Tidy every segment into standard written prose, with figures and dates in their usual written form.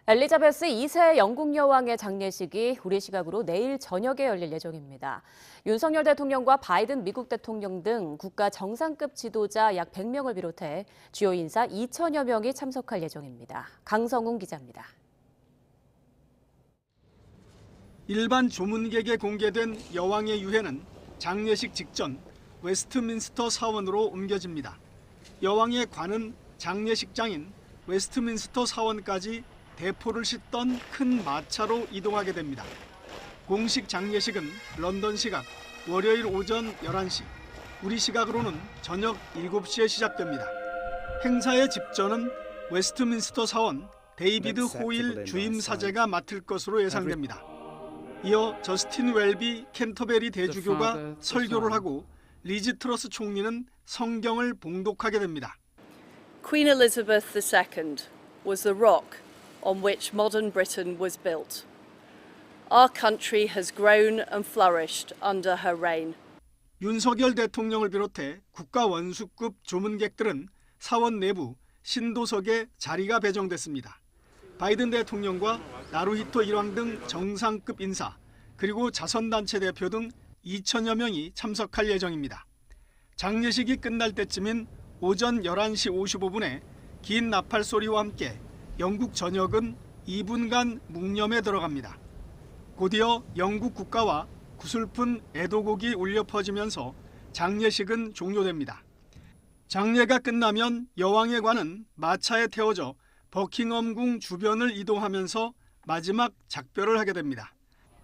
엘리자베스 2세 영국 여왕의 장례식이 우리 시각으로 내일 저녁에 열릴 예정입니다. 윤석열 대통령과 바이든 미국 대통령 등 국가 정상급 지도자 약 100명을 비롯해 주요 인사 2천여 명이 참석할 예정입니다. 강성훈 기자입니다. 일반 조문객에 공개된 여왕의 유해는 장례식 직전 웨스트민스터 사원으로 옮겨집니다. 여왕의 관은 장례식장인 웨스트민스터 사원까지 대포를 싣던 큰 마차로 이동하게 됩니다. 공식 장례식은 런던 시각 월요일 오전 11시, 우리 시각으로는 저녁 7시에 시작됩니다. 행사의 집전은 웨스트민스터 사원 데이비드 호일 주임 사제가 맡을 것으로 예상됩니다. 이어 저스틴 웰비 캔터베리 대주교가 설교를 하고 리즈 트러스 총리는 성경을 봉독하게 됩니다. Queen Elizabeth II was the rock on which modern Britain was built. Our country has grown and flourished under her reign. 윤석열 대통령을 비롯해 국가 원수급 조문객들은 사원 내부 신도석에 자리가 배정됐습니다. 바이든 대통령과 나루히토 일왕 등 정상급 인사, 그리고 자선단체 대표 등 2천여 명이 참석할 예정입니다. 장례식이 끝날 때쯤인 오전 11시 55분에 긴 나팔 소리와 함께 영국 전역은 2분간 묵념에 들어갑니다. 곧이어 영국 국가와 구슬픈 애도곡이 울려 퍼지면서 장례식은 종료됩니다. 장례가 끝나면 여왕의 관은 마차에 태워져 버킹엄궁 주변을 이동하면서 마지막 작별을 하게 됩니다.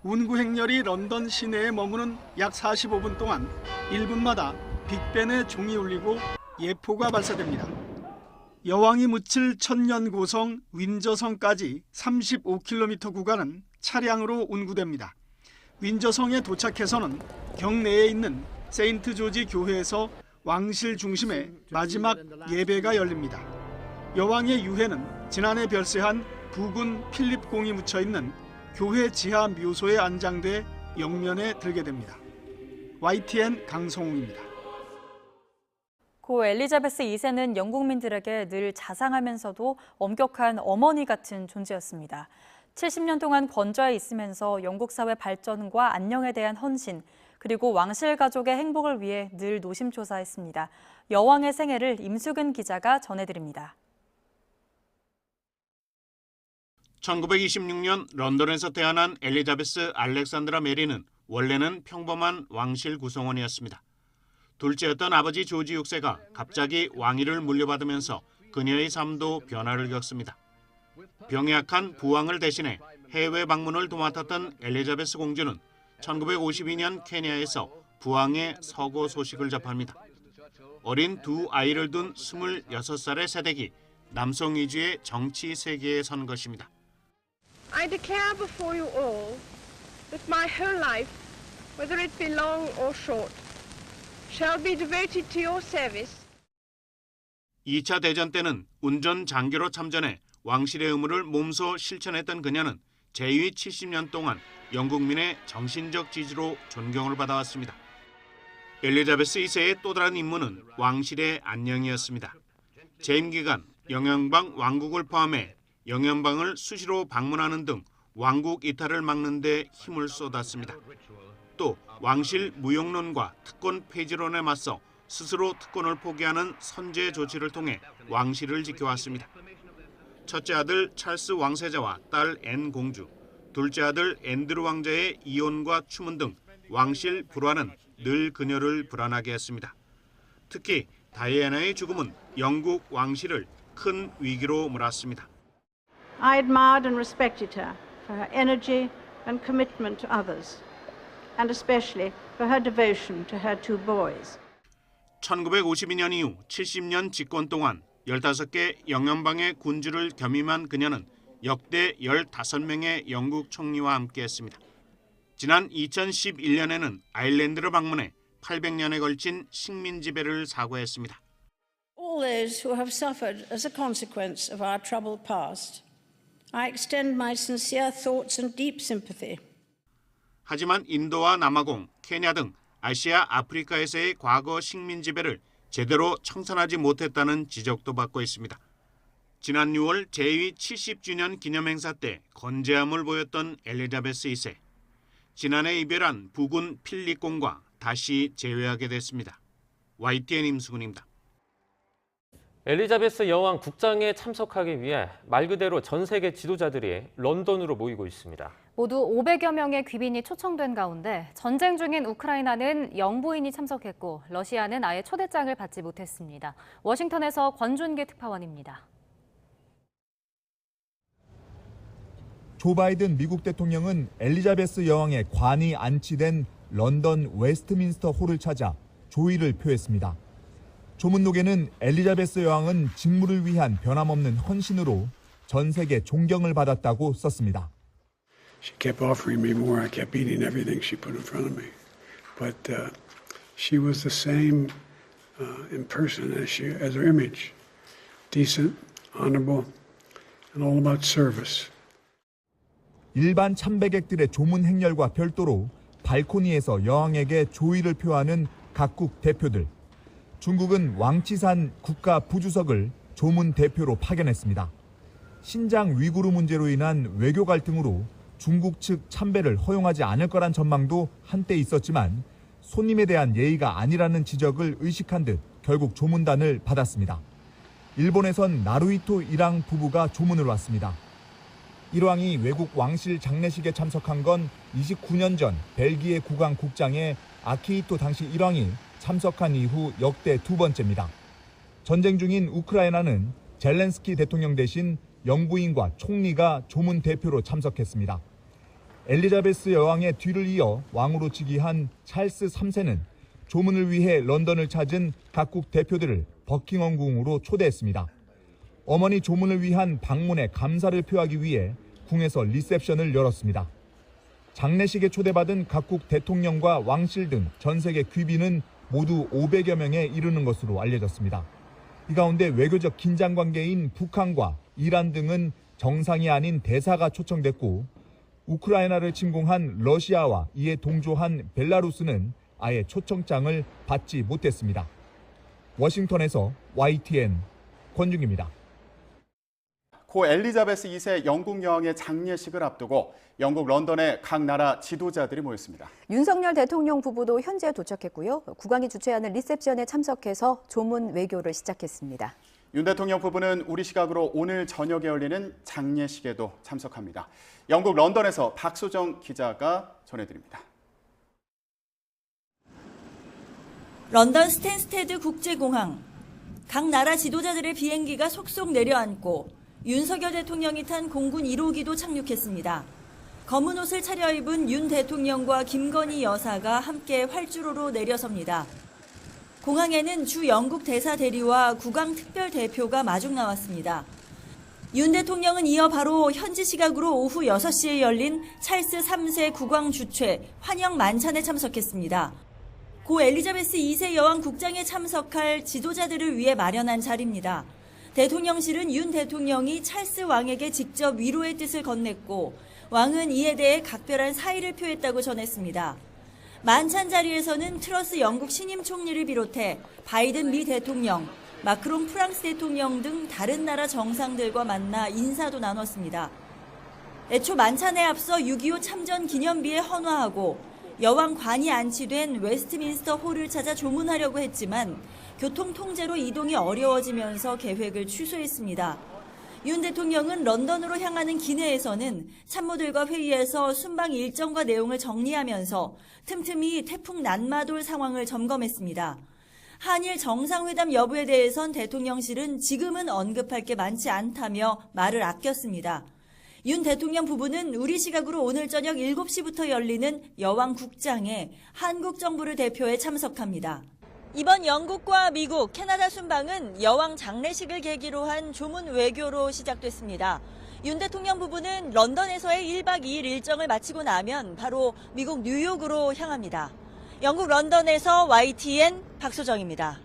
운구 행렬이 런던 시내에 머무는 약 45분 동안 1분마다 빅벤의 종이 울리고 예포가 발사됩니다. 여왕이 묻힐 천년 고성 윈저성까지 35km 구간은 차량으로 운구됩니다. 윈저성에 도착해서는 경내에 있는 세인트 조지 교회에서 왕실 중심의 마지막 예배가 열립니다. 여왕의 유해는 지난해 별세한 부군 필립공이 묻혀 있는 교회 지하 묘소에 안장돼 영면에 들게 됩니다. YTN 강성웅입니다. 고 엘리자베스 2세는 영국민들에게 늘 자상하면서도 엄격한 어머니 같은 존재였습니다. 70년 동안 권좌에 있으면서 영국 사회 발전과 안녕에 대한 헌신, 그리고 왕실 가족의 행복을 위해 늘 노심초사했습니다. 여왕의 생애를 임수근 기자가 전해드립니다. 1926년 런던에서 태어난 엘리자베스 알렉산드라 메리는 원래는 평범한 왕실 구성원이었습니다. 둘째였던 아버지 조지 6세가 갑자기 왕위를 물려받으면서 그녀의 삶도 변화를 겪습니다. 병에 약한 부왕을 대신해 해외 방문을 도맡았던 엘리자베스 공주는 1952년 케냐에서 부왕의 서거 소식을 접합니다. 어린 두 아이를 둔 26살의 새댁이 남성 위주의 정치 세계에 선 것입니다. I declare before you all that my whole life, whether it be long or short, shall be devoted to your service. 2차 대전 때는 운전 장교로 참전해 왕실의 의무를 몸소 실천했던 그녀는 재위 70년 동안 영국민의 정신적 지지로 존경을 받아왔습니다. 엘리자베스 2세의 또 다른 임무는 왕실의 안녕이었습니다. 재임 기간 영연방 왕국을 포함해 영연방을 수시로 방문하는 등 왕국 이탈을 막는 데 힘을 쏟았습니다. 또 왕실 무용론과 특권 폐지론에 맞서 스스로 특권을 포기하는 선제 조치를 통해 왕실을 지켜왔습니다. 첫째 아들 찰스 왕세자와 딸 앤 공주, 둘째 아들 앤드루 왕자의 이혼과 추문 등 왕실 불화는 늘 그녀를 불안하게 했습니다. 특히 다이애나의 죽음은 영국 왕실을 큰 위기로 몰았습니다. I admired and respected her for her energy and commitment to others, and especially for her devotion to her two boys. 1952년 이후 70년 집권 동안 15개 영연방의 군주를 겸임한 그녀는 역대 15명의 영국 총리와 함께했습니다. 지난 2011년에는 아일랜드를 방문해 800년에 걸친 식민 지배를 사과했습니다. All those who have suffered as a consequence of our troubled past, I extend my sincere thoughts and deep sympathy. 하지만 인도와 남아공, 케냐 등 아시아, 아프리카에서의 과거 식민 지배를 제대로 청산하지 못했다는 지적도 받고 있습니다. 지난 6월 재위 70주년 기념행사 때 건재함을 보였던 엘리자베스 2세. 지난해 이별한 부군 필립 공과 다시 재회하게 됐습니다. YTN 임수근입니다. 엘리자베스 여왕 국장에 참석하기 위해 말 그대로 전 세계 지도자들이 런던으로 모이고 있습니다. 모두 500여 명의 귀빈이 초청된 가운데 전쟁 중인 우크라이나는 영부인이 참석했고 러시아는 아예 초대장을 받지 못했습니다. 워싱턴에서 권준기 특파원입니다. 조 바이든 미국 대통령은 엘리자베스 여왕의 관이 안치된 런던 웨스트민스터 홀을 찾아 조의를 표했습니다. 조문록에는 엘리자베스 여왕은 직무를 위한 변함없는 헌신으로 전 세계 존경을 받았다고 썼습니다. She kept offering me more. I kept eating everything she put in front of me. But she was the same in person as her image. Decent, honorable, and all about service. 일반 참배객들의 조문 행렬과 별도로 발코니에서 여왕에게 조의를 표하는 각국 대표들. 중국은 왕치산 국가 부주석을 조문 대표로 파견했습니다. 신장 위구르 문제로 인한 외교 갈등으로 중국 측 참배를 허용하지 않을 거란 전망도 한때 있었지만 손님에 대한 예의가 아니라는 지적을 의식한 듯 결국 조문단을 받았습니다. 일본에선 나루히토 일왕 부부가 조문을 왔습니다. 일왕이 외국 왕실 장례식에 참석한 건 29년 전 벨기에 국왕 국장의 아키히토 당시 일왕이 참석한 이후 역대 두 번째입니다. 전쟁 중인 우크라이나는 젤렌스키 대통령 대신 영부인과 총리가 조문 대표로 참석했습니다. 엘리자베스 여왕의 뒤를 이어 왕으로 즉위한 찰스 3세는 조문을 위해 런던을 찾은 각국 대표들을 버킹엄 궁으로 초대했습니다. 어머니 조문을 위한 방문에 감사를 표하기 위해 궁에서 리셉션을 열었습니다. 장례식에 초대받은 각국 대통령과 왕실 등 전 세계 귀빈은 모두 500여 명에 이르는 것으로 알려졌습니다. 이 가운데 외교적 긴장 관계인 북한과 이란 등은 정상이 아닌 대사가 초청됐고 우크라이나를 침공한 러시아와 이에 동조한 벨라루스는 아예 초청장을 받지 못했습니다. 워싱턴에서 YTN 권중기입니다. 고 엘리자베스 2세 영국 여왕의 장례식을 앞두고 영국 런던에 각 나라 지도자들이 모였습니다. 윤석열 대통령 부부도 현지에 도착했고요. 국왕이 주최하는 리셉션에 참석해서 조문 외교를 시작했습니다. 윤 대통령 부부는 우리 시각으로 오늘 저녁에 열리는 장례식에도 참석합니다. 영국 런던에서 박소정 기자가 전해드립니다. 런던 스탠스테드 국제공항. 각 나라 지도자들의 비행기가 속속 내려앉고 윤석열 대통령이 탄 공군 1호기도 착륙했습니다. 검은 옷을 차려입은 윤 대통령과 김건희 여사가 함께 활주로로 내려섭니다. 공항에는 주 영국 대사 대리와 국왕 특별 대표가 마중 나왔습니다. 윤 대통령은 이어 바로 현지 시각으로 오후 6시에 열린 찰스 3세 국왕 주최 환영 만찬에 참석했습니다. 고 엘리자베스 2세 여왕 국장에 참석할 지도자들을 위해 마련한 자리입니다. 대통령실은 윤 대통령이 찰스 왕에게 직접 위로의 뜻을 건넸고 왕은 이에 대해 각별한 사의를 표했다고 전했습니다. 만찬 자리에서는 트러스 영국 신임 총리를 비롯해 바이든 미 대통령, 마크롱 프랑스 대통령 등 다른 나라 정상들과 만나 인사도 나눴습니다. 애초 만찬에 앞서 6.25 참전 기념비에 헌화하고 여왕 관이 안치된 웨스트민스터 홀을 찾아 조문하려고 했지만 교통 통제로 이동이 어려워지면서 계획을 취소했습니다. 윤 대통령은 런던으로 향하는 기내에서는 참모들과 회의에서 순방 일정과 내용을 정리하면서 틈틈이 태풍 난마돌 상황을 점검했습니다. 한일 정상회담 여부에 대해선 대통령실은 지금은 언급할 게 많지 않다며 말을 아꼈습니다. 윤 대통령 부부는 우리 시각으로 오늘 저녁 7시부터 열리는 여왕 국장에 한국 정부를 대표해 참석합니다. 이번 영국과 미국, 캐나다 순방은 여왕 장례식을 계기로 한 조문 외교로 시작됐습니다. 윤 대통령 부부는 런던에서의 1박 2일 일정을 마치고 나면 바로 미국 뉴욕으로 향합니다. 영국 런던에서 YTN 박소정입니다.